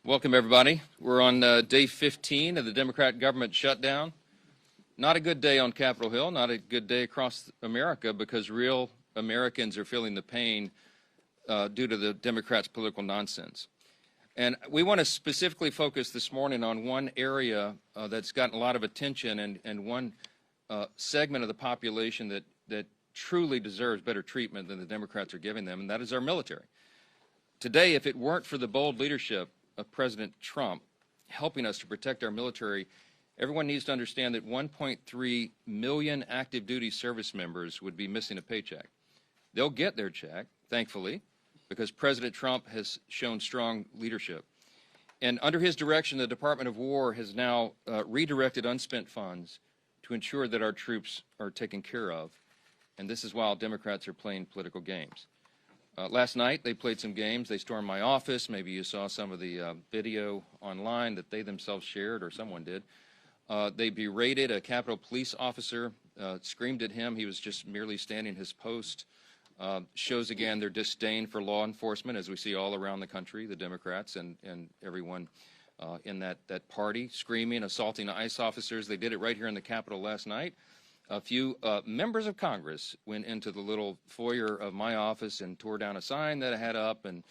Welcome, everybody. We're on day 15 of the Democrat government shutdown. Not a good day on Capitol Hill, not a good day across America, because real Americans are feeling the pain due to the Democrats' political nonsense. And we want to specifically focus this morning on one area that's gotten a lot of attention and one segment of the population that truly deserves better treatment than the Democrats are giving them, and that is our military. Today, if it weren't for the bold leadership of President Trump helping us to protect our military, everyone needs to understand that 1.3 million active duty service members would be missing a paycheck. They'll get their check, thankfully, because President Trump has shown strong leadership. And under his direction, the Department of War has now redirected unspent funds to ensure that our troops are taken care of. And this is while Democrats are playing political games. Last night, they played some games. They stormed my office. Maybe you saw some of the video online that they themselves shared, or someone did. They berated a Capitol Police officer, screamed at him. He was just merely standing his post. Shows again their disdain for law enforcement, as we see all around the country, the Democrats and everyone in that party, screaming, assaulting ICE officers. They did it right here in the Capitol last night. A few members of Congress went into the little foyer of my office and tore down a sign that I had up and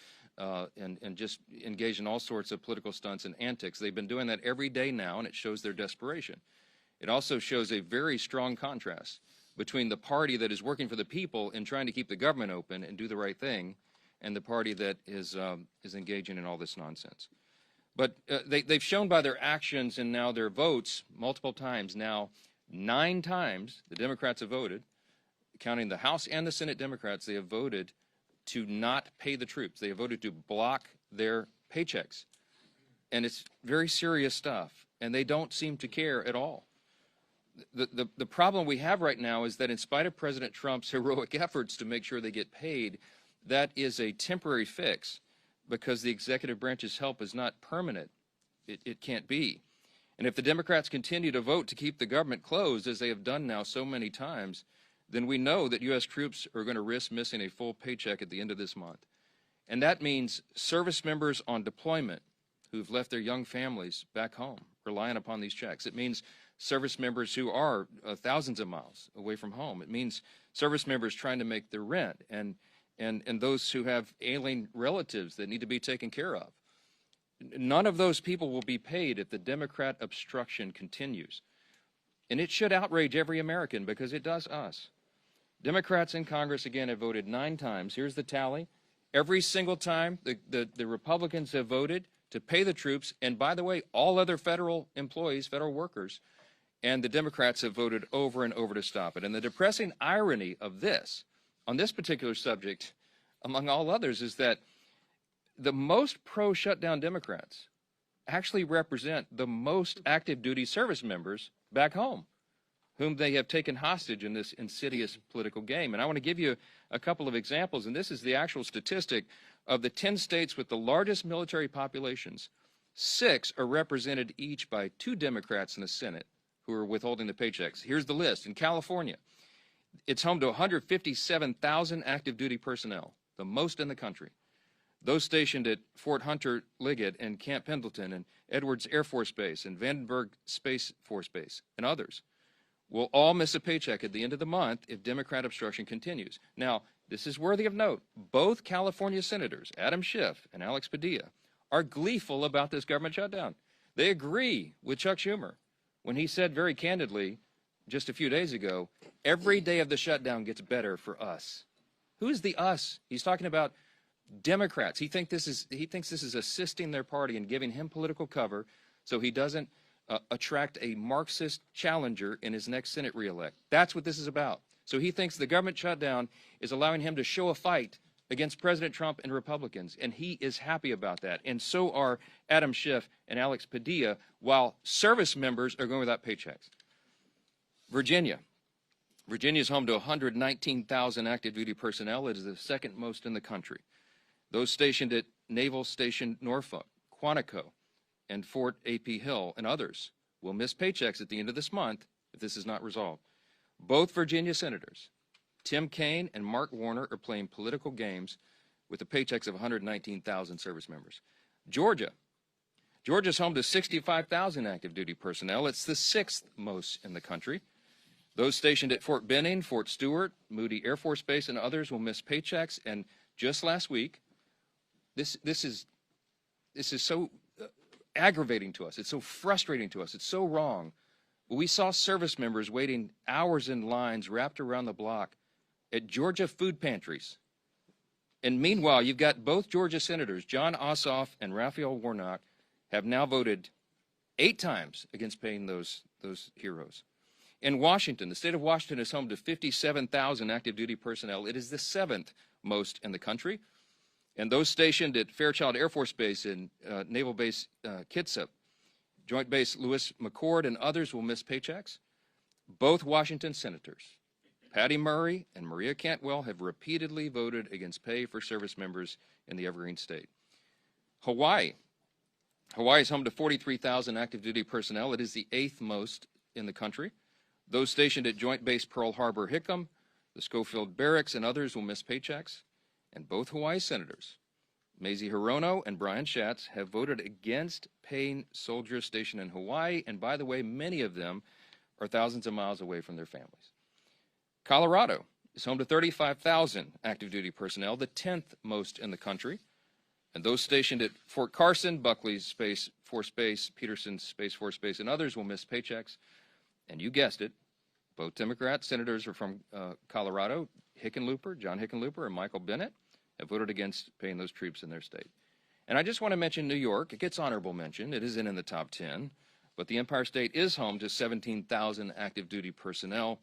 just engaged in all sorts of political stunts and antics. They've been doing that every day now, and it shows their desperation. It also shows a very strong contrast between the party that is working for the people and trying to keep the government open and do the right thing, and the party that is engaging in all this nonsense. But they've shown by their actions and now their votes multiple times now. 9 times the Democrats have voted, counting the House and the Senate Democrats, they have voted to not pay the troops. They have voted to block their paychecks. And it's very serious stuff, and they don't seem to care at all. The problem we have right now is that in spite of President Trump's heroic efforts to make sure they get paid, that is a temporary fix because the executive branch's help is not permanent. It can't be. And if the Democrats continue to vote to keep the government closed, as they have done now so many times, then we know that U.S. troops are going to risk missing a full paycheck at the end of this month. And that means service members on deployment who've left their young families back home, relying upon these checks. It means service members who are thousands of miles away from home. It means service members trying to make their rent and those who have ailing relatives that need to be taken care of. None of those people will be paid if the Democrat obstruction continues. And it should outrage every American because it does us. Democrats in Congress, again, have voted 9 times. Here's the tally. Every single time the Republicans have voted to pay the troops, and by the way, all other federal employees, federal workers, and the Democrats have voted over and over to stop it. And the depressing irony of this, on this particular subject, among all others, is that the most pro-shutdown Democrats actually represent the most active duty service members back home, whom they have taken hostage in this insidious political game. And I want to give you a couple of examples, and this is the actual statistic of the 10 states with the largest military populations. 6 are represented each by 2 Democrats in the Senate who are withholding the paychecks. Here's the list. In California, it's home to 157,000 active duty personnel, the most in the country. Those stationed at Fort Hunter Liggett and Camp Pendleton and Edwards Air Force Base and Vandenberg Space Force Base and others will all miss a paycheck at the end of the month if Democrat obstruction continues. Now, this is worthy of note. Both California senators, Adam Schiff and Alex Padilla, are gleeful about this government shutdown. They agree with Chuck Schumer when he said very candidly just a few days ago, every day of the shutdown gets better for us. Who is the us? He's talking about Democrats. He thinks this is assisting their party and giving him political cover so he doesn't attract a Marxist challenger in his next Senate reelect. That's what this is about. So he thinks the government shutdown is allowing him to show a fight against President Trump and Republicans, and he is happy about that. And so are Adam Schiff and Alex Padilla, while service members are going without paychecks. Virginia. Virginia is home to 119,000 active duty personnel. It is the second most in the country. Those stationed at Naval Station Norfolk, Quantico, and Fort A.P. Hill, and others will miss paychecks at the end of this month if this is not resolved. Both Virginia senators, Tim Kaine and Mark Warner, are playing political games with the paychecks of 119,000 service members. Georgia, Georgia's home to 65,000 active duty personnel. It's the 6th most in the country. Those stationed at Fort Benning, Fort Stewart, Moody Air Force Base, and others will miss paychecks. And just last week, this is so aggravating to us. It's so frustrating to us. It's so wrong. We saw service members waiting hours in lines wrapped around the block at Georgia food pantries. And meanwhile, you've got both Georgia senators, John Ossoff and Raphael Warnock, have now voted 8 times against paying those heroes. In Washington, the state of Washington is home to 57,000 active duty personnel. It is the 7th most in the country. And those stationed at Fairchild Air Force Base and Naval Base Kitsap, Joint Base Lewis McChord, and others will miss paychecks. Both Washington senators, Patty Murray and Maria Cantwell, have repeatedly voted against pay for service members in the Evergreen State. Hawaii is home to 43,000 active duty personnel. It is the 8th most in the country. Those stationed at Joint Base Pearl Harbor Hickam, the Schofield Barracks, and others will miss paychecks. And both Hawaii senators, Mazie Hirono and Brian Schatz, have voted against paying soldiers stationed in Hawaii. And by the way, many of them are thousands of miles away from their families. Colorado is home to 35,000 active duty personnel, the 10th most in the country. And those stationed at Fort Carson, Buckley's Space Force Base, Peterson's Space Force Base, and others will miss paychecks. And you guessed it, both Democrat senators are from Colorado. John Hickenlooper, and Michael Bennett have voted against paying those troops in their state. And I just want to mention New York. It gets honorable mention. It isn't in the top 10, but the Empire State is home to 17,000 active duty personnel,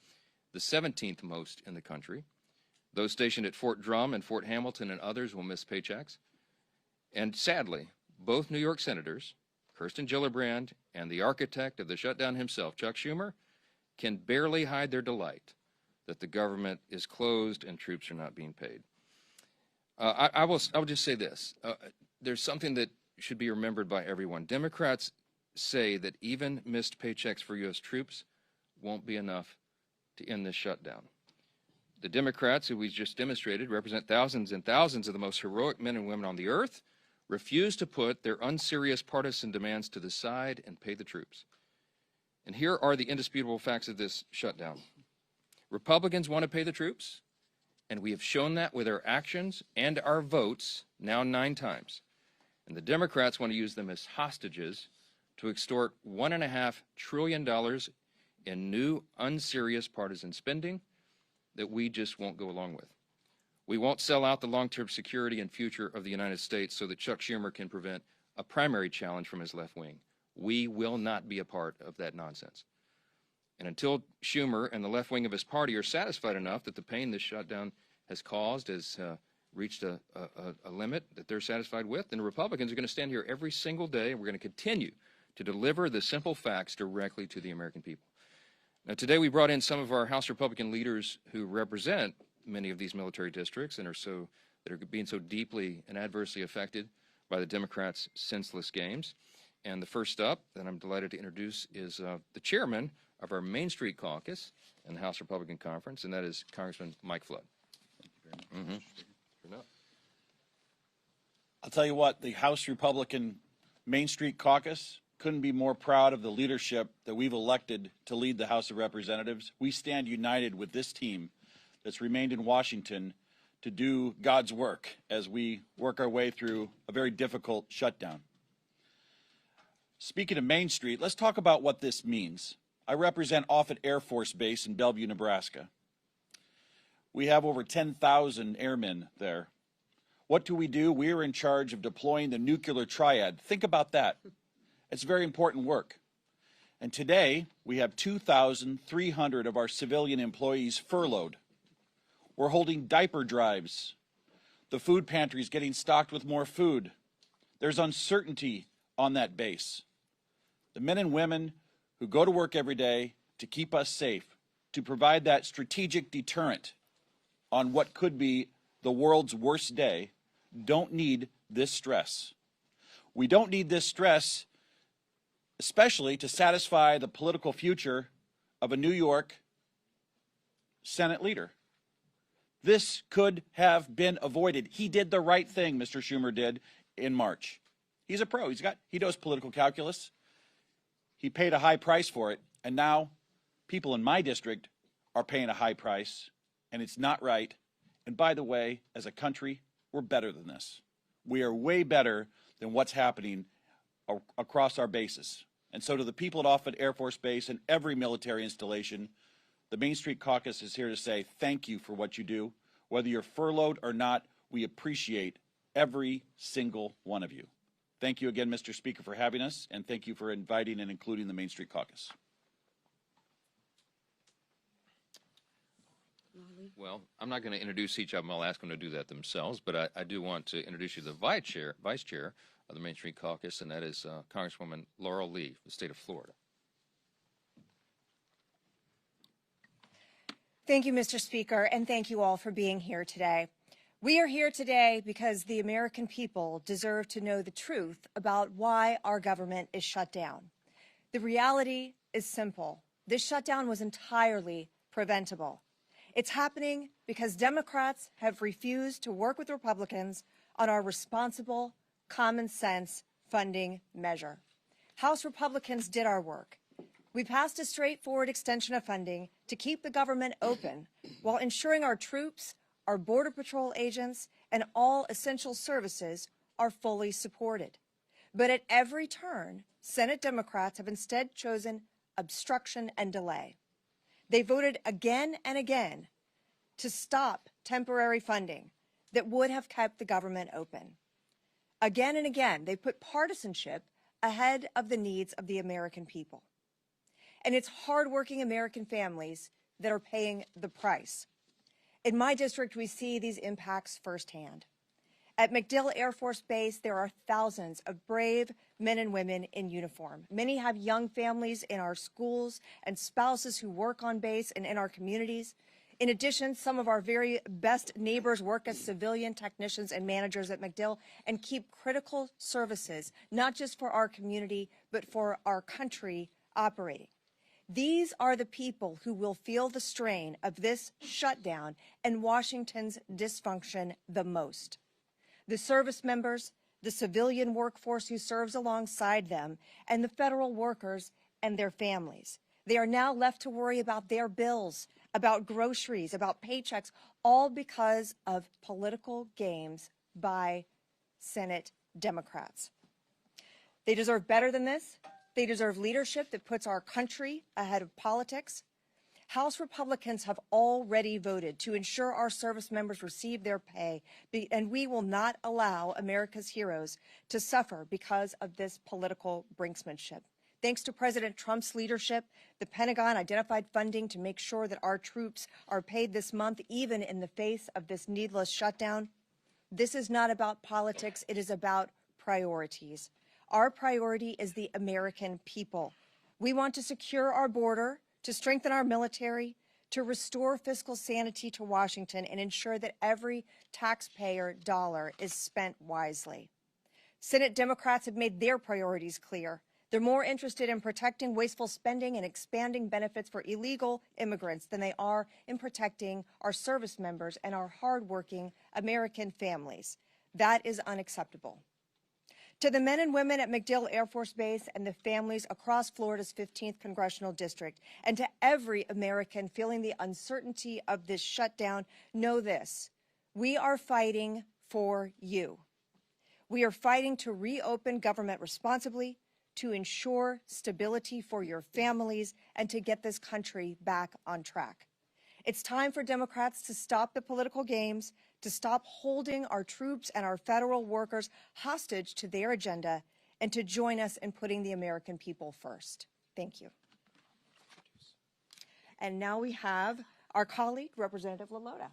the 17th most in the country. Those stationed at Fort Drum and Fort Hamilton and others will miss paychecks. And sadly, both New York senators, Kirsten Gillibrand and the architect of the shutdown himself, Chuck Schumer, can barely hide their delight that the government is closed and troops are not being paid. I will just say this. There's something that should be remembered by everyone. Democrats say that even missed paychecks for U.S. troops won't be enough to end this shutdown. The Democrats, who we just demonstrated, represent thousands and thousands of the most heroic men and women on the earth, refuse to put their unserious partisan demands to the side and pay the troops. And here are the indisputable facts of this shutdown. Republicans want to pay the troops, and we have shown that with our actions and our votes now 9 times. And the Democrats want to use them as hostages to extort $1.5 trillion in new unserious partisan spending that we just won't go along with. We won't sell out the long-term security and future of the United States so that Chuck Schumer can prevent a primary challenge from his left wing. We will not be a part of that nonsense. And until Schumer and the left wing of his party are satisfied enough that the pain this shutdown has caused has reached a limit that they're satisfied with, then the Republicans are going to stand here every single day, and we're going to continue to deliver the simple facts directly to the American people. Now, today we brought in some of our House Republican leaders who represent many of these military districts and that are being so deeply and adversely affected by the Democrats' senseless games. And the first up that I'm delighted to introduce is the chairman of our Main Street Caucus in the House Republican Conference, and that is Congressman Mike Flood. Thank you very much. Mm-hmm. I'll tell you what, the House Republican Main Street Caucus couldn't be more proud of the leadership that we've elected to lead the House of Representatives. We stand united with this team that's remained in Washington to do God's work as we work our way through a very difficult shutdown. Speaking of Main Street, let's talk about what this means. I represent Offutt Air Force Base in Bellevue, Nebraska. We have over 10,000 airmen there. What do? We are in charge of deploying the nuclear triad. Think about that. It's very important work. And today, we have 2,300 of our civilian employees furloughed. We're holding diaper drives. The food pantry is getting stocked with more food. There's uncertainty on that base. The men and women who go to work every day to keep us safe, to provide that strategic deterrent on what could be the world's worst day, don't need this stress. We don't need this stress, especially to satisfy the political future of a New York Senate leader. This could have been avoided. He did the right thing, Mr. Schumer did in March. He's a pro. He knows political calculus. He paid a high price for it, and now people in my district are paying a high price, and it's not right. And by the way, as a country, we're better than this. We are way better than what's happening across our bases. And so to the people at Offutt Air Force Base and every military installation, the Main Street Caucus is here to say thank you for what you do. Whether you're furloughed or not, we appreciate every single one of you. Thank you again, Mr. Speaker, for having us, and thank you for inviting and including the Main Street Caucus. Well, I'm not going to introduce each of them. I'll ask them to do that themselves, but I do want to introduce you to the vice chair of the Main Street Caucus, and that is Congresswoman Laurel Lee, the state of Florida. Thank you, Mr. Speaker, and thank you all for being here today. We are here today because the American people deserve to know the truth about why our government is shut down. The reality is simple. This shutdown was entirely preventable. It's happening because Democrats have refused to work with Republicans on our responsible, common sense funding measure. House Republicans did our work. We passed a straightforward extension of funding to keep the government open while ensuring our troops, our Border Patrol agents, and all essential services are fully supported. But at every turn, Senate Democrats have instead chosen obstruction and delay. They voted again and again to stop temporary funding that would have kept the government open. Again and again, they put partisanship ahead of the needs of the American people. And it's hardworking American families that are paying the price. In my district, we see these impacts firsthand. At MacDill Air Force Base, there are thousands of brave men and women in uniform. Many have young families in our schools and spouses who work on base and in our communities. In addition, some of our very best neighbors work as civilian technicians and managers at MacDill and keep critical services, not just for our community, but for our country operating. These are the people who will feel the strain of this shutdown and Washington's dysfunction the most. The service members, the civilian workforce who serves alongside them, and the federal workers and their families. They are now left to worry about their bills, about groceries, about paychecks, all because of political games by Senate Democrats. They deserve better than this. They deserve leadership that puts our country ahead of politics. House Republicans have already voted to ensure our service members receive their pay, and we will not allow America's heroes to suffer because of this political brinksmanship. Thanks to President Trump's leadership, the Pentagon identified funding to make sure that our troops are paid this month, even in the face of this needless shutdown. This is not about politics. It is about priorities. Our priority is the American people. We want to secure our border, to strengthen our military, to restore fiscal sanity to Washington, and ensure that every taxpayer dollar is spent wisely. Senate Democrats have made their priorities clear. They're more interested in protecting wasteful spending and expanding benefits for illegal immigrants than they are in protecting our service members and our hardworking American families. That is unacceptable. To the men and women at MacDill Air Force Base and the families across Florida's 15th Congressional District, and to every American feeling the uncertainty of this shutdown, know this: we are fighting for you. We are fighting to reopen government responsibly, to ensure stability for your families, and to get this country back on track. It's time for Democrats to stop the political games, to stop holding our troops and our federal workers hostage to their agenda, and to join us in putting the American people first. Thank you. And now we have our colleague, Representative LaLota.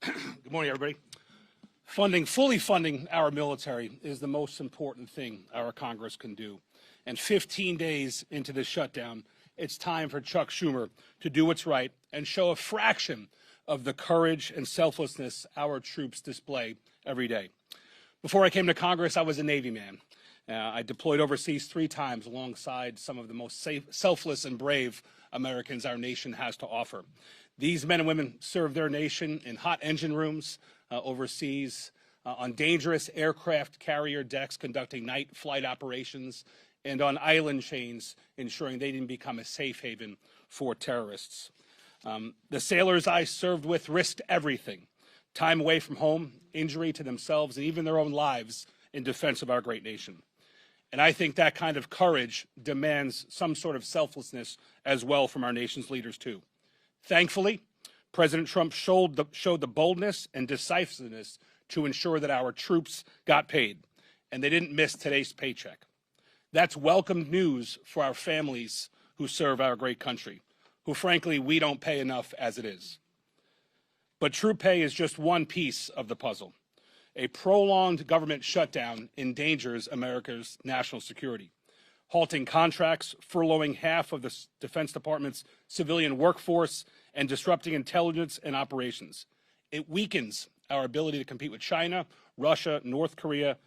Good morning, everybody. Fully funding our military is the most important thing our Congress can do. And 15 days into this shutdown, it's time for Chuck Schumer to do what's right and show a fraction of the courage and selflessness our troops display every day. Before I came to Congress, I was a Navy man. I deployed overseas 3 times alongside some of the most selfless and brave Americans our nation has to offer. These men and women serve their nation in hot engine rooms overseas, on dangerous aircraft carrier decks conducting night flight operations, and on island chains ensuring they didn't become a safe haven for terrorists. The sailors I served with risked everything, time away from home, injury to themselves, and even their own lives in defense of our great nation. And I think that kind of courage demands some sort of selflessness as well from our nation's leaders, too. Thankfully, President Trump showed the boldness and decisiveness to ensure that our troops got paid, and they didn't miss today's paycheck. That's welcome news for our families who serve our great country, who frankly we don't pay enough as it is. But troop pay is just one piece of the puzzle. A prolonged government shutdown endangers America's national security, halting contracts, furloughing half of the Defense Department's civilian workforce, and disrupting intelligence and operations. It weakens our ability to compete with China, Russia, North Korea,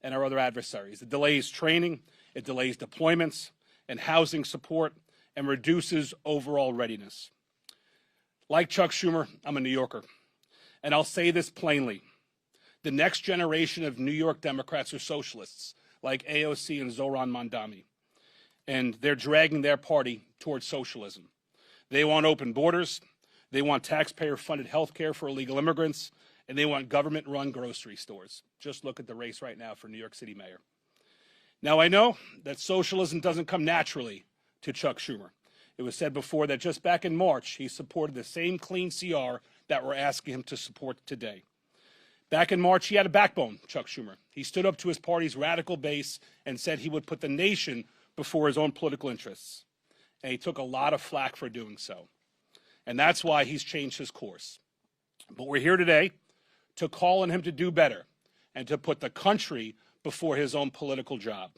and our other adversaries. It delays training, it delays deployments and housing support, and reduces overall readiness. Like Chuck Schumer, I'm a New Yorker, and I'll say this plainly. The next generation of New York Democrats are socialists, like AOC and Zohran Mamdani, and they're dragging their party towards socialism. They want open borders, they want taxpayer-funded health care for illegal immigrants, and they want government-run grocery stores. Just look at the race right now for New York City mayor. Now, I know that socialism doesn't come naturally to Chuck Schumer. It was said before that just back in March, he supported the same clean CR that we're asking him to support today. Back in March, he had a backbone, Chuck Schumer. He stood up to his party's radical base and said he would put the nation before his own political interests. And he took a lot of flack for doing so. And that's why he's changed his course. But we're here today to call on him to do better and to put the country before his own political job.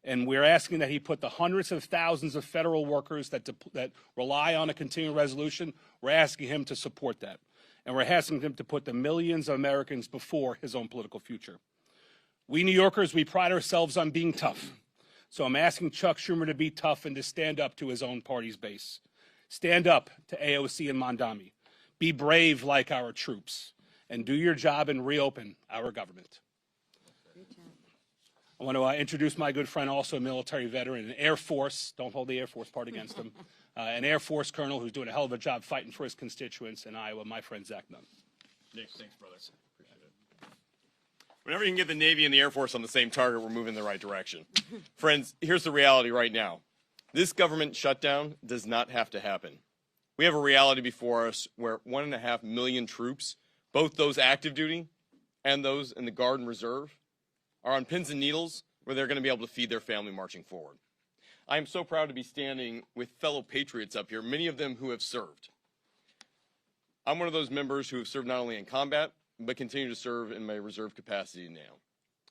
And we're asking that he put the hundreds of thousands of federal workers that rely on a continuing resolution, we're asking him to support that. And we're asking him to put the millions of Americans before his own political future. We New Yorkers, we pride ourselves on being tough. So I'm asking Chuck Schumer to be tough and to stand up to his own party's base. Stand up to AOC and Mamdani. Be brave like our troops. And do your job and reopen our government. I want to introduce my good friend, also a military veteran, an Air Force, don't hold the Air Force part against him, an Air Force colonel who's doing a hell of a job fighting for his constituents in Iowa, my friend Zach Nunn. Nick, thanks, brother. Appreciate it. Whenever you can get the Navy and the Air Force on the same target, we're moving in the right direction. Friends, here's the reality right now. This government shutdown does not have to happen. We have a reality before us where 1.5 million troops, both those active duty and those in the Guard and Reserve, are on pins and needles where they're going to be able to feed their family marching forward. I am so proud to be standing with fellow patriots up here, many of them who have served. I'm one of those members who have served not only in combat, but continue to serve in my reserve capacity now.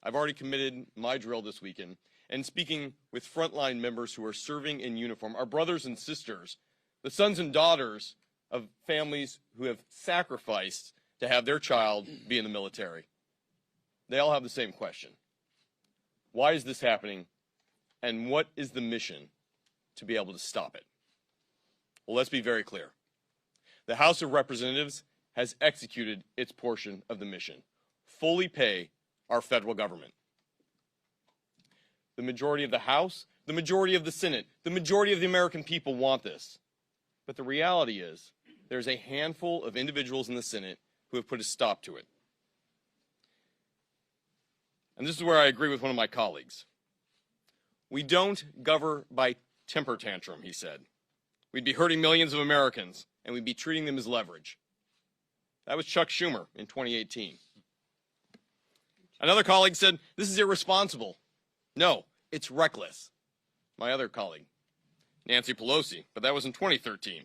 I've already committed my drill this weekend, and speaking with frontline members who are serving in uniform, our brothers and sisters, the sons and daughters of families who have sacrificed to have their child be in the military. They all have the same question. Why is this happening, and what is the mission to be able to stop it? Well, let's be very clear. The House of Representatives has executed its portion of the mission. Fully pay our federal government. The majority of the House, the majority of the Senate, the majority of the American people want this. But the reality is, there's a handful of individuals in the Senate who have put a stop to it. And this is where I agree with one of my colleagues. We don't govern by temper tantrum, he said. We'd be hurting millions of Americans, and we'd be treating them as leverage. That was Chuck Schumer in 2018. Another colleague said, this is irresponsible. No, it's reckless. My other colleague, Nancy Pelosi, but that was in 2013.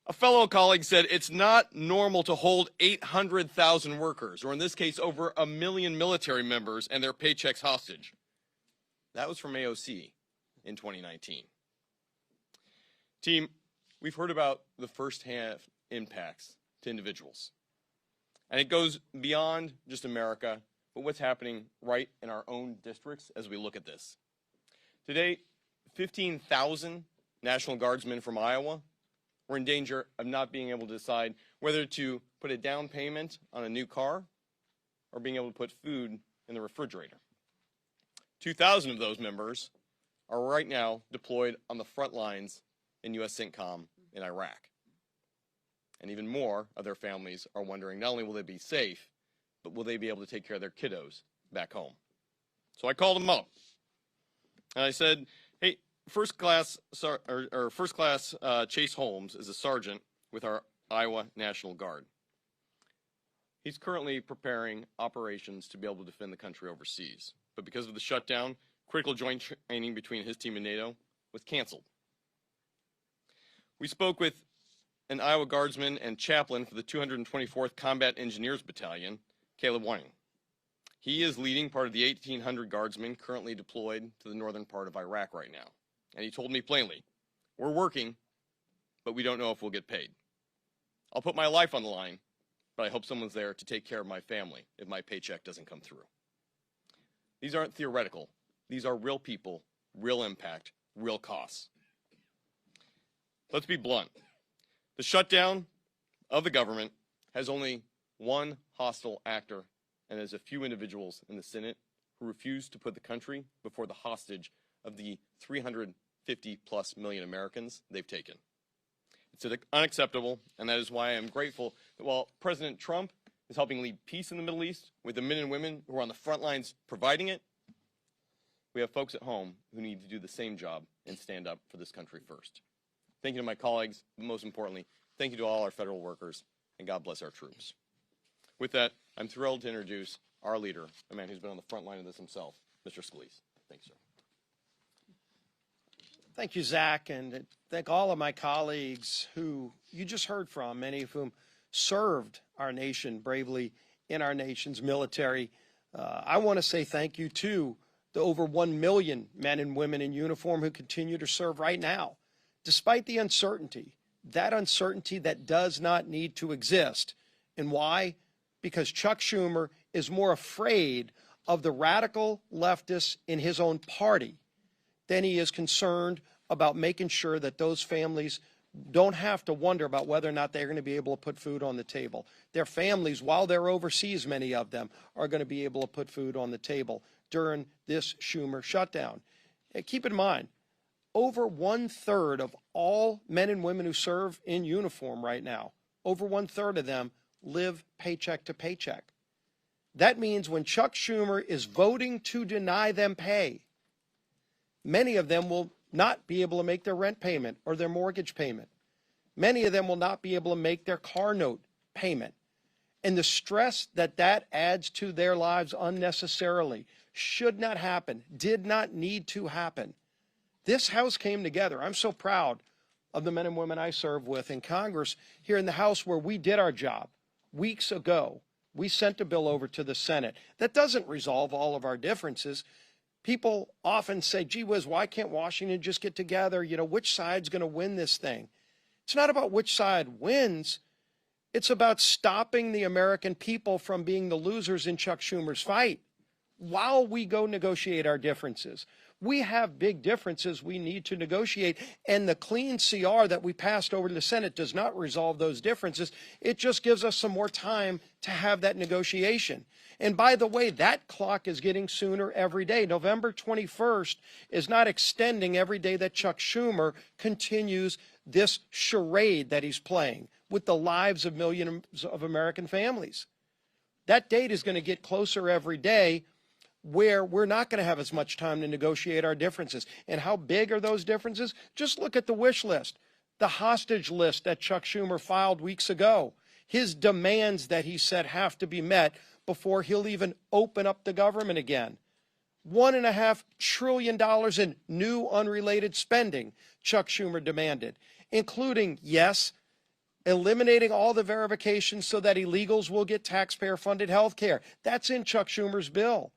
A fellow colleague said, it's not normal to hold 800,000 workers, or in this case, over 1 million military members and their paychecks hostage. That was from AOC in 2019. Team, we've heard about the firsthand impacts to individuals. And it goes beyond just America, but what's happening right in our own districts as we look at this. Today, 15,000 National Guardsmen from Iowa were in danger of not being able to decide whether to put a down payment on a new car are being able to put food in the refrigerator. 2,000 of those members are right now deployed on the front lines in U.S. CENTCOM in Iraq. And even more of their families are wondering not only will they be safe, but will they be able to take care of their kiddos back home? So I called them up, and I said, "Hey, first class Chase Holmes is a sergeant with our Iowa National Guard. He's currently preparing operations to be able to defend the country overseas, but because of the shutdown, critical joint training between his team and NATO was canceled." We spoke with an Iowa Guardsman and chaplain for the 224th Combat Engineers Battalion, Caleb Wang. He is leading part of the 1,800 Guardsmen currently deployed to the northern part of Iraq right now. And he told me plainly, "We're working, but we don't know if we'll get paid. I'll put my life on the line, but I hope someone's there to take care of my family if my paycheck doesn't come through." These aren't theoretical. These are real people, real impact, real costs. Let's be blunt. The shutdown of the government has only one hostile actor, and there's a few individuals in the Senate who refuse to put the country before the hostage of the 350+ million Americans they've taken. It's unacceptable, and that is why I am grateful that while President Trump is helping lead peace in the Middle East with the men and women who are on the front lines providing it, we have folks at home who need to do the same job and stand up for this country first. Thank you to my colleagues, but most importantly, thank you to all our federal workers, and God bless our troops. With that, I'm thrilled to introduce our leader, a man who's been on the front line of this himself, Mr. Scalise. Thanks, sir. Thank you, Zach, and thank all of my colleagues who you just heard from, many of whom served our nation bravely in our nation's military. I want to say thank you to the over 1 million men and women in uniform who continue to serve right now, despite the uncertainty that does not need to exist. And why? Because Chuck Schumer is more afraid of the radical leftists in his own party than he is concerned about making sure that those families don't have to wonder about whether or not they're going to be able to put food on the table. Their families, while they're overseas, many of them, are going to be able to put food on the table during this Schumer shutdown. And keep in mind, over 1/3 of all men and women who serve in uniform right now, over 1/3 of them live paycheck to paycheck. That means when Chuck Schumer is voting to deny them pay, many of them will not be able to make their rent payment or their mortgage payment. Many of them will not be able to make their car note payment. And the stress that adds to their lives unnecessarily should not happen, did not need to happen. This House came together. I'm so proud of the men and women I serve with in Congress here in the House, where we did our job weeks ago. We sent a bill over to the Senate. That doesn't resolve all of our differences. People often say, gee whiz, why can't Washington just get together? You know, which side's going to win this thing? It's not about which side wins. It's about stopping the American people from being the losers in Chuck Schumer's fight while we go negotiate our differences. We have big differences we need to negotiate, and the clean CR that we passed over to the Senate does not resolve those differences. It just gives us some more time to have that negotiation. And by the way, that clock is getting sooner every day. November 21st is not extending every day that Chuck Schumer continues this charade that he's playing with the lives of millions of American families. That date is going to get closer every day, where we're not going to have as much time to negotiate our differences. And how big are those differences? Just look at the wish list, the hostage list that Chuck Schumer filed weeks ago, his demands that he said have to be met before he'll even open up the government again. $1.5 trillion in new unrelated spending Chuck Schumer demanded, including, yes, eliminating all the verifications so that illegals will get taxpayer-funded health care. That's in Chuck Schumer's bill.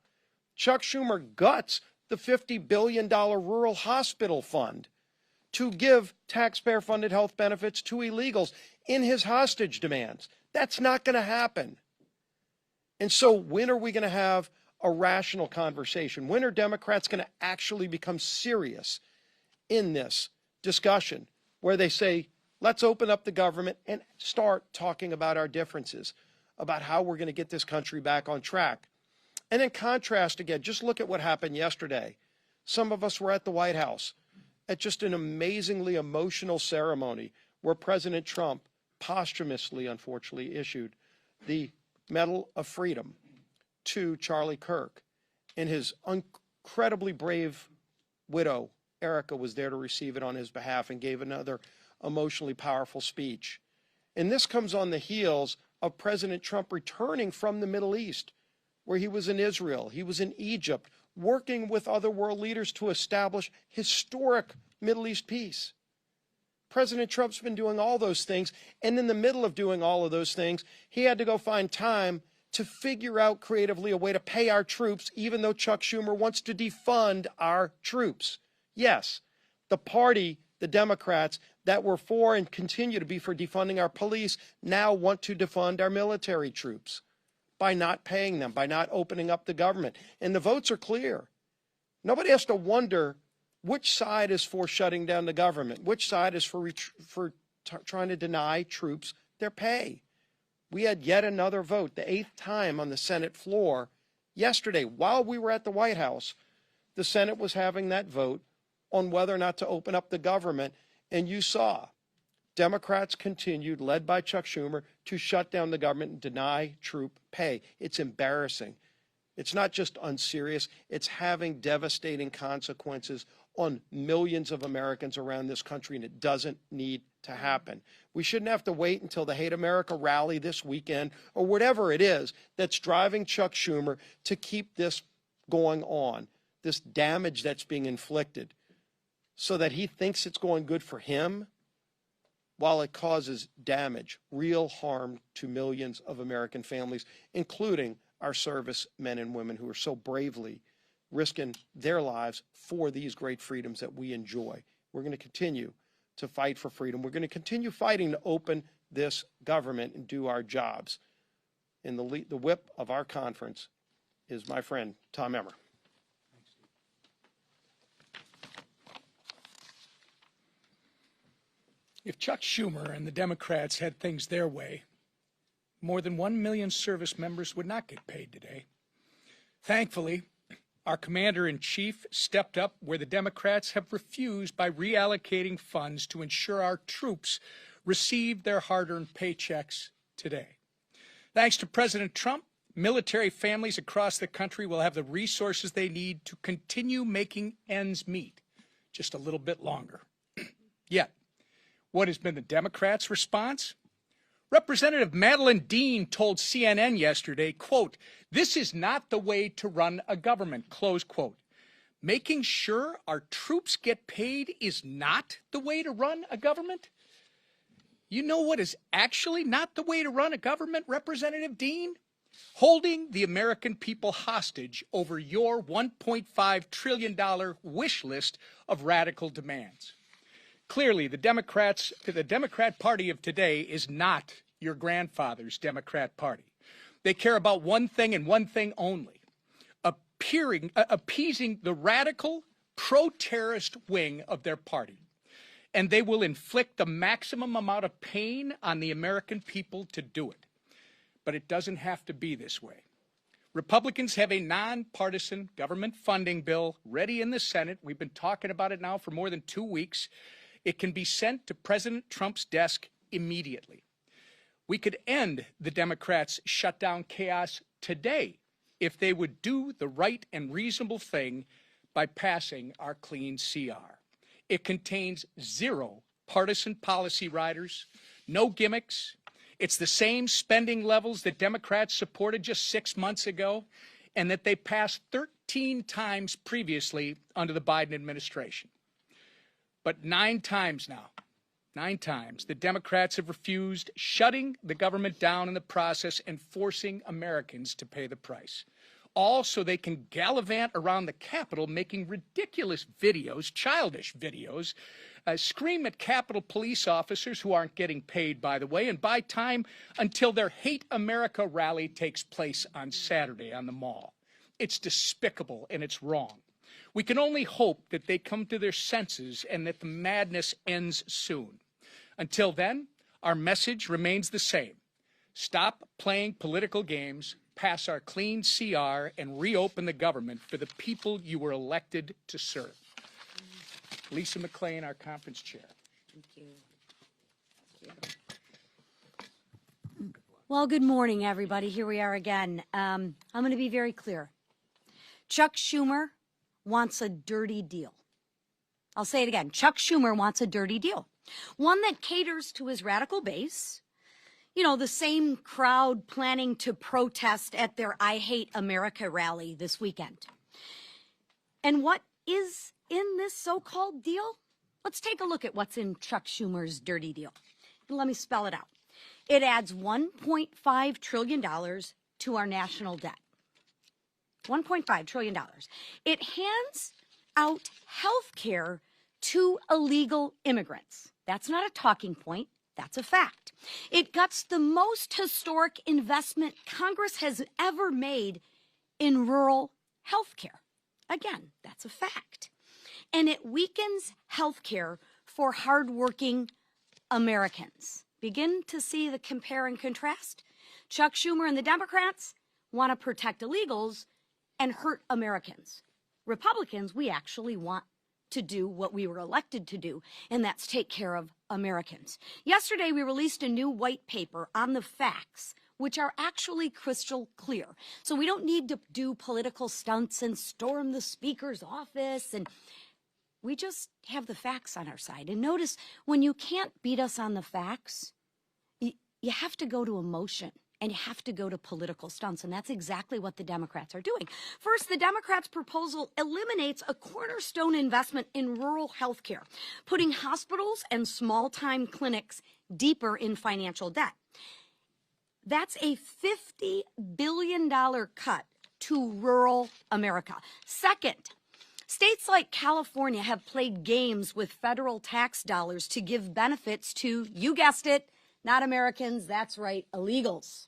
Chuck Schumer guts the $50 billion rural hospital fund to give taxpayer-funded health benefits to illegals in his hostage demands. That's not going to happen. And so when are we going to have a rational conversation? When are Democrats going to actually become serious in this discussion where they say, let's open up the government and start talking about our differences? about how we're going to get this country back on track. And in contrast, again, just look at what happened yesterday. Some of us were at the White House at just an amazingly emotional ceremony where President Trump posthumously, unfortunately, issued the Medal of Freedom to Charlie Kirk. And his incredibly brave widow, Erica, was there to receive it on his behalf and gave another emotionally powerful speech. And this comes on the heels of President Trump returning from the Middle East, where he was in Israel, he was in Egypt, working with other world leaders to establish historic Middle East peace. President Trump's been doing all those things, and in the middle of doing all of those things, he had to go find time to figure out creatively a way to pay our troops, even though Chuck Schumer wants to defund our troops. Yes, the party, the Democrats, that were for and continue to be for defunding our police now want to defund our military troops by not paying them, by not opening up the government. And the votes are clear. Nobody has to wonder which side is for shutting down the government, which side is for trying to deny troops their pay. We had yet another vote, the 8th time on the Senate floor yesterday. While we were at the White House, the Senate was having that vote on whether or not to open up the government. And you saw Democrats continued, led by Chuck Schumer, to shut down the government and deny troop pay. It's embarrassing. It's not just unserious. It's having devastating consequences on millions of Americans around this country, and it doesn't need to happen. We shouldn't have to wait until the Hate America rally this weekend or whatever it is that's driving Chuck Schumer to keep this going on, this damage that's being inflicted, so that he thinks it's going good for him while it causes damage, real harm to millions of American families, including our service men and women who are so bravely risking their lives for these great freedoms that we enjoy. We're going to continue to fight for freedom. We're going to continue fighting to open this government and do our jobs. And the whip of our conference is my friend, Tom Emmer. If Chuck Schumer and the Democrats had things their way, more than 1 million service members would not get paid today. Thankfully, our commander-in-chief stepped up where the Democrats have refused by reallocating funds to ensure our troops receive their hard-earned paychecks today. Thanks to President Trump, military families across the country will have the resources they need to continue making ends meet just a little bit longer. Yet, what has been the Democrats' response? Representative Madeleine Dean told CNN yesterday, quote, "This is not the way to run a government," close quote. Making sure our troops get paid is not the way to run a government? You know what is actually not the way to run a government, Representative Dean? Holding the American people hostage over your $1.5 trillion wish list of radical demands. Clearly, the Democrat Party of today is not your grandfather's Democrat Party. They care about one thing and one thing only, appeasing the radical, pro-terrorist wing of their party. And they will inflict the maximum amount of pain on the American people to do it. But it doesn't have to be this way. Republicans have a nonpartisan government funding bill ready in the Senate. We've been talking about it now for more than 2 weeks. It can be sent to President Trump's desk immediately. We could end the Democrats' shutdown chaos today if they would do the right and reasonable thing by passing our clean CR. It contains 0 partisan policy riders, no gimmicks. It's the same spending levels that Democrats supported just 6 months ago and that they passed 13 times previously under the Biden administration. But 9 times now, 9 times, the Democrats have refused, shutting the government down in the process and forcing Americans to pay the price. All so they can gallivant around the Capitol making ridiculous videos, childish videos, scream at Capitol police officers who aren't getting paid, by the way, and buy time until their Hate America rally takes place on Saturday on the Mall. It's despicable and it's wrong. We can only hope that they come to their senses and that the madness ends soon. Until then, our message remains the same. Stop playing political games, pass our clean CR, and reopen the government for the people you were elected to serve. Lisa McClain, our conference chair. Well, good morning, everybody. Here we are again. I'm going to be very clear. Chuck Schumer wants a dirty deal. I'll say it again. Chuck Schumer wants a dirty deal. One that caters to his radical base. You know, the same crowd planning to protest at their I Hate America rally this weekend. And what is in this so-called deal? Let's take a look at what's in Chuck Schumer's dirty deal. And let me spell it out. It adds $1.5 trillion to our national debt. $1.5 trillion. It hands out health care to illegal immigrants. That's not a talking point. That's a fact. It guts the most historic investment Congress has ever made in rural health care. Again, that's a fact. And it weakens health care for hardworking Americans. Begin to see the compare and contrast? Chuck Schumer and the Democrats want to protect illegals and hurt Americans. Republicans, we actually want to do what we were elected to do, and that's take care of Americans. Yesterday, we released a new white paper on the facts, which are actually crystal clear. So we don't need to do political stunts and storm the speaker's office, and we just have the facts on our side. And notice, when you can't beat us on the facts, you have to go to emotion. And you have to go to political stunts, and that's exactly what the Democrats are doing. First, the Democrats' proposal eliminates a cornerstone investment in rural health care, putting hospitals and small-time clinics deeper in financial debt. That's a $50 billion cut to rural America. Second, states like California have played games with federal tax dollars to give benefits to, you guessed it, not Americans, that's right, illegals.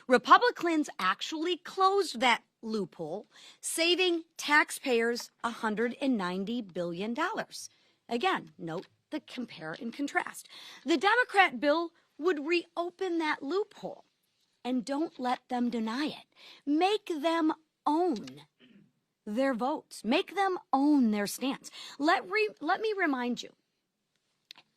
Republicans actually closed that loophole, saving taxpayers $190 billion. Again, note the compare and contrast. The Democrat bill would reopen that loophole, and don't let them deny it. Make them own their votes. Make them own their stance. Let me remind you,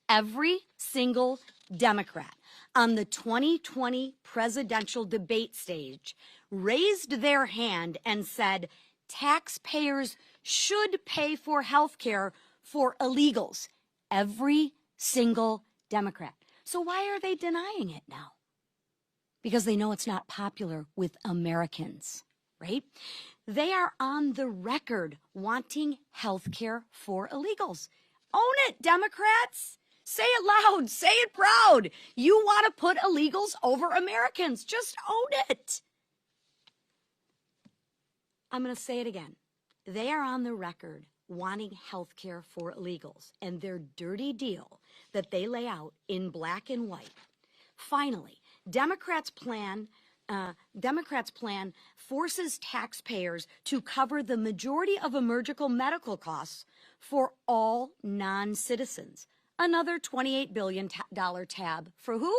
every single Democrat on the 2020 presidential debate stage raised their hand and said taxpayers should pay for health care for illegals. Every single Democrat. So why are they denying it now? Because they know it's not popular with Americans, right? They are on the record wanting health care for illegals. Own it, Democrats. Say it loud, say it proud. You want to put illegals over Americans. Just own it. I'm going to say it again. They are on the record wanting health care for illegals, and their dirty deal that they lay out in black and white. Finally, Democrats' plan forces taxpayers to cover the majority of emergency medical costs for all non-citizens. Another $28 billion tab for who?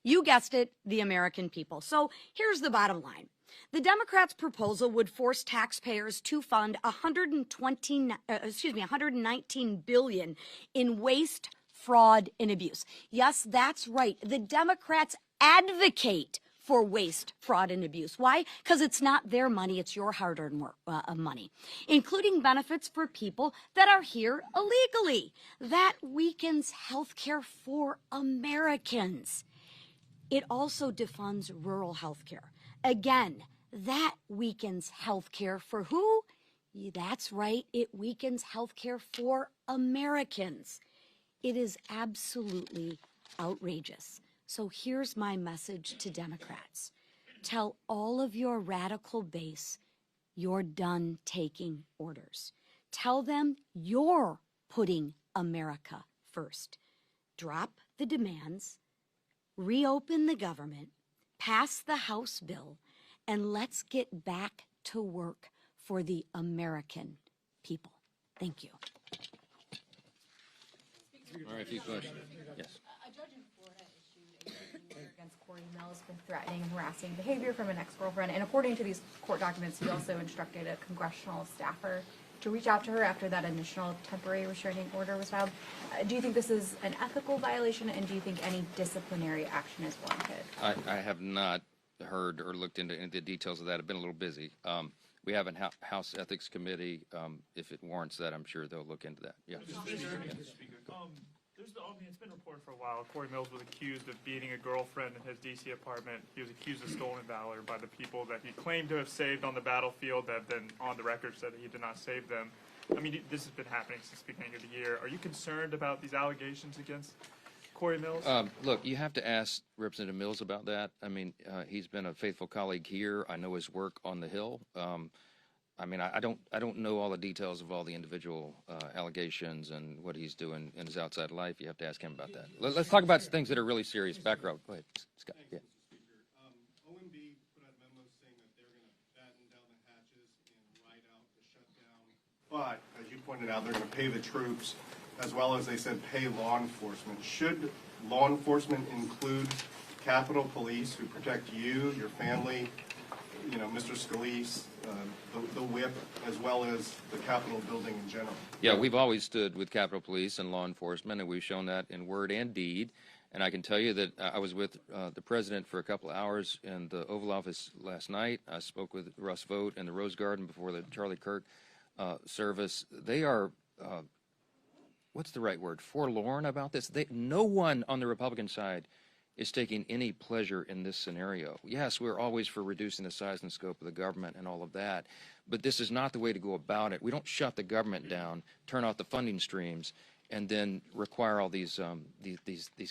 You guessed it, the American people. So here's the bottom line. The Democrats' proposal would force taxpayers to fund $119 billion in waste, fraud, and abuse. Yes, that's right. The Democrats advocate for waste, fraud, and abuse. Why? Because it's not their money, it's your hard-earned money, including benefits for people that are here illegally. That weakens health care for Americans. It also defunds rural health care. Again, that weakens health care for who? That's right, it weakens health care for Americans. It is absolutely outrageous. So here's my message to Democrats. Tell all of your radical base you're done taking orders. Tell them you're putting America first. Drop the demands, reopen the government, pass the House bill, and let's get back to work for the American people. Thank you. All right, a few questions. Yes. against Corey Mills for threatening and harassing behavior from an ex-girlfriend. And according to these court documents, he also instructed a congressional staffer to reach out to her after that initial temporary restraining order was filed. Do you think this is an ethical violation, and do you think any disciplinary action is warranted? I have not heard or looked into any of the details of that. I've been a little busy. We have a House Ethics Committee. If it warrants that, I'm sure they'll look into that. Yeah. It's been reported for a while. Corey Mills was accused of beating a girlfriend in his D.C. apartment. He was accused of stolen valor by the people that he claimed to have saved on the battlefield that then on the record said that he did not save them. I mean, this has been happening since the beginning of the year. Are you concerned about these allegations against Corey Mills? Look, you have to ask Representative Mills about that. I mean, he's been a faithful colleague here. I know his work on the Hill. I mean, I don't know all the details of all the individual allegations and what he's doing in his outside life. You have to ask him about that. Let's talk about things that are really serious. Back row. Go ahead, Scott. Yeah. OMB put out a memo saying that they're going to batten down the hatches and ride out the shutdown. But, as you pointed out, they're going to pay the troops, as well as they said pay law enforcement. Should law enforcement include Capitol Police, who protect you, your family, you know, Mr. Scalise, the whip, as well as the Capitol building in general? Yeah, we've always stood with Capitol Police and law enforcement, and we've shown that in word and deed. And I can tell you that I was with the president for a couple of hours in the Oval Office last night. I spoke with Russ Vought in the Rose Garden before the Charlie Kirk service. They are, what's the right word, forlorn about this. No one on the Republican side is taking any pleasure in this scenario. Yes, we're always for reducing the size and scope of the government and all of that, but this is not the way to go about it. We don't shut the government down, turn off the funding streams, and then require all these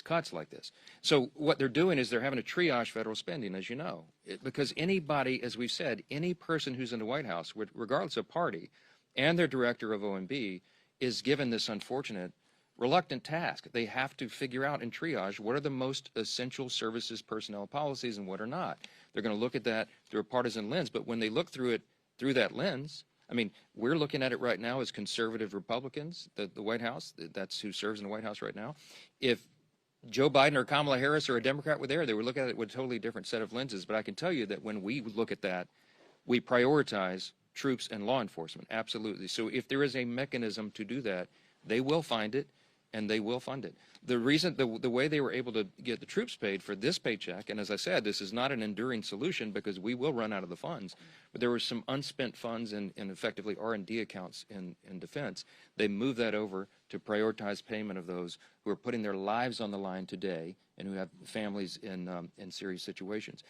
cuts like this. So what they're doing is they're having to triage federal spending, as you know, because anybody, as we've said, any person who's in the White House, regardless of party, and their director of OMB, is given this unfortunate reluctant task. They have to figure out and triage what are the most essential services personnel policies and what are not. They're going to look at that through a partisan lens, but when they look through it through that lens, I mean, we're looking at it right now as conservative Republicans, the White House, that's who serves in the White House right now. If Joe Biden or Kamala Harris or a Democrat were there, they would look at it with a totally different set of lenses. But I can tell you that when we look at that, we prioritize troops and law enforcement, absolutely. So if there is a mechanism to do that, they will find it, and they will fund it. The reason, the way they were able to get the troops paid for this paycheck, and as I said, this is not an enduring solution because we will run out of the funds, but there were some unspent funds in effectively R&D accounts in defense. They moved that over to prioritize payment of those who are putting their lives on the line today and who have families in serious situations.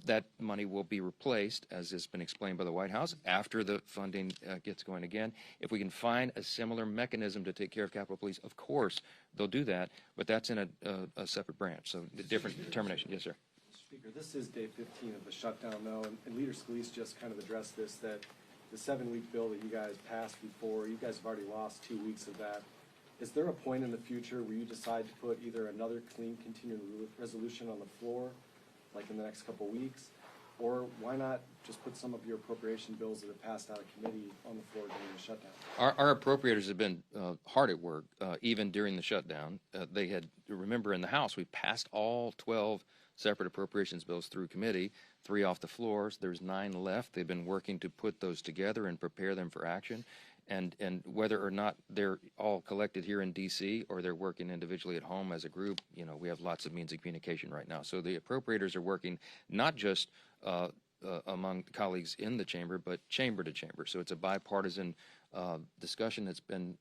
That money will be replaced, as has been explained by the White House, after the funding gets going again. If we can find a similar mechanism to take care of Capitol Police, of course they'll do that, but that's in a separate branch, so the different determination. Yes, sir. Speaker, this is day 15 of the shutdown, though, and Leader Scalise just kind of addressed this, that the 7-week bill that you guys passed before, you guys have already lost 2 weeks of that. Is there a point in the future where you decide to put either another clean continuing resolution on the floor, like in the next couple of weeks, or why not just put some of your appropriation bills that have passed out of committee on the floor during the shutdown? Our appropriators have been hard at work, even during the shutdown. They had, remember in the House, we passed all 12 separate appropriations bills through committee, 3 off the floors. There's 9 left. They've been working to put those together and prepare them for action. And whether or not they're all collected here in D.C. or they're working individually at home as a group, you know, we have lots of means of communication right now. So the appropriators are working not just among colleagues in the chamber, but chamber to chamber. So it's a bipartisan discussion that's been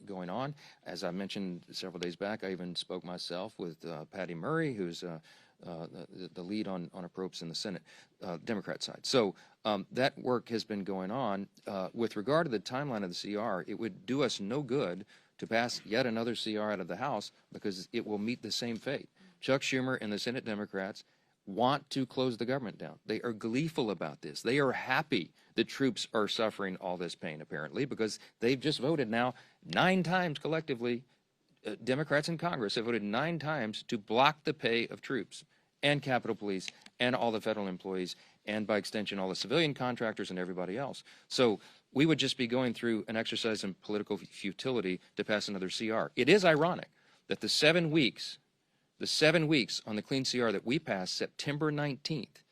going on. As I mentioned several days back, I even spoke myself with Patty Murray, who's the lead on appropriations in the Senate, Democrat side. So that work has been going on. With regard to the timeline of the CR, it would do us no good to pass yet another CR out of the House because it will meet the same fate. Chuck Schumer and the Senate Democrats want to close the government down. They are gleeful about this. They are happy that troops are suffering all this pain, apparently, because they've just voted now 9 times collectively. Democrats in Congress have voted 9 times to block the pay of troops and Capitol Police and all the federal employees and by extension all the civilian contractors and everybody else. So we would just be going through an exercise in political futility to pass another CR. It is ironic that the 7 weeks The 7 weeks on the clean CR that we passed September 19th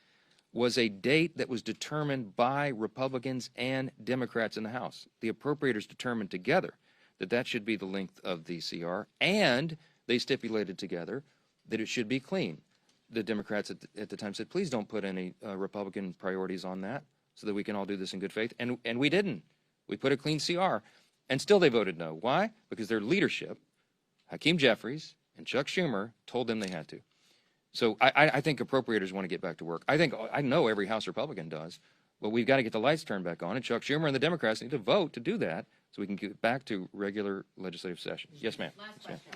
was a date that was determined by Republicans and Democrats in the House. The appropriators determined together that that should be the length of the CR, and they stipulated together that it should be clean. The Democrats at the time said, please don't put any Republican priorities on that so that we can all do this in good faith. And we didn't. We put a clean CR, and still they voted no. Why? Because their leadership, Hakeem Jeffries and Chuck Schumer, told them they had to. So I think appropriators want to get back to work. I know every House Republican does, but we've got to get the lights turned back on, and Chuck Schumer and the Democrats need to vote to do that so we can get back to regular legislative sessions. Yes, ma'am. Last question.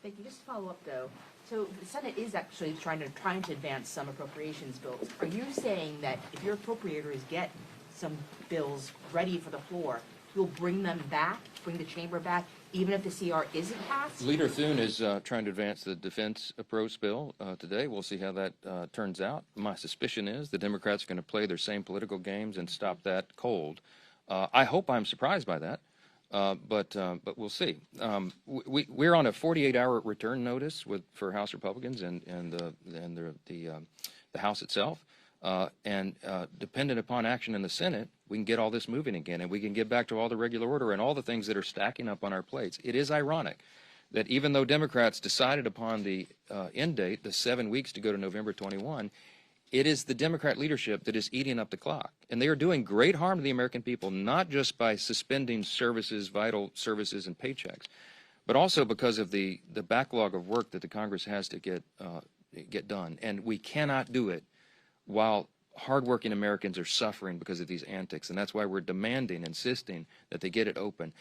Thank you. Just to follow up, though. So the Senate is actually trying to advance some appropriations bills. Are you saying that if your appropriators get some bills ready for the floor, you'll bring them back, bring the chamber back, even if the CR isn't passed? Leader Thune is trying to advance the defense approach bill today. We'll see how that turns out. My suspicion is the Democrats are going to play their same political games and stop that cold. I hope I'm surprised by that. But we'll see. We're on a 48-hour return notice for House Republicans and the House itself, and dependent upon action in the Senate, we can get all this moving again, and we can get back to all the regular order and all the things that are stacking up on our plates. It is ironic that even though Democrats decided upon the end date, the 7 weeks to go to November 21. It is the Democrat leadership that is eating up the clock. And they are doing great harm to the American people, not just by suspending services, vital services and paychecks, but also because of the backlog of work that the Congress has to get done. And we cannot do it while hardworking Americans are suffering because of these antics. And that's why we're demanding, insisting that they get it open.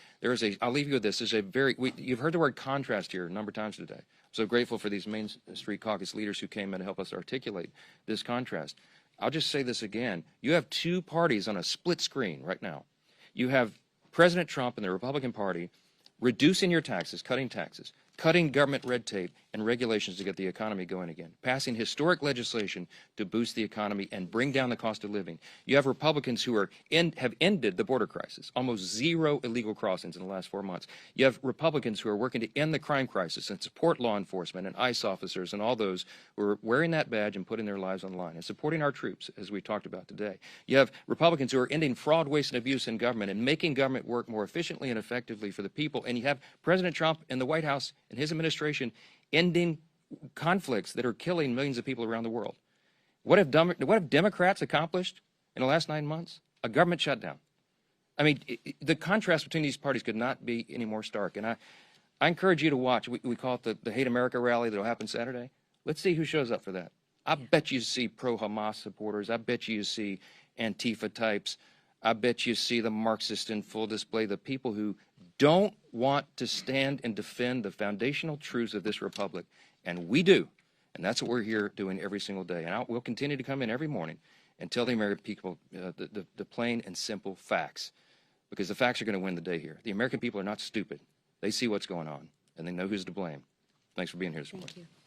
I'll leave you with this. You've heard the word contrast here a number of times today. So grateful for these Main Street Caucus leaders who came in to help us articulate this contrast. I'll just say this again. You have two parties on a split screen right now. You have President Trump and the Republican Party reducing your taxes, cutting government red tape and regulations to get the economy going again, passing historic legislation to boost the economy and bring down the cost of living. You have Republicans who have ended the border crisis, almost zero illegal crossings in the last 4 months. You have Republicans who are working to end the crime crisis and support law enforcement and ICE officers and all those who are wearing that badge and putting their lives on the line and supporting our troops, as we talked about today. You have Republicans who are ending fraud, waste, and abuse in government and making government work more efficiently and effectively for the people. And you have President Trump and the White House and his administration ending conflicts that are killing millions of people around the world. What have Democrats accomplished in the last 9 months? A government shutdown. I mean, the contrast between these parties could not be any more stark. And I encourage you to watch. We call it the Hate America rally that will happen Saturday. Let's see who shows up for that. I bet you see pro-Hamas supporters. I bet you see Antifa types. I bet you see the Marxists in full display, the people who don't want to stand and defend the foundational truths of this republic. And we do. And that's what we're here doing every single day. And we'll continue to come in every morning and tell the American people the plain and simple facts, because the facts are going to win the day here. The American people are not stupid. They see what's going on, and they know who's to blame. Thanks for being here this morning. Thank you.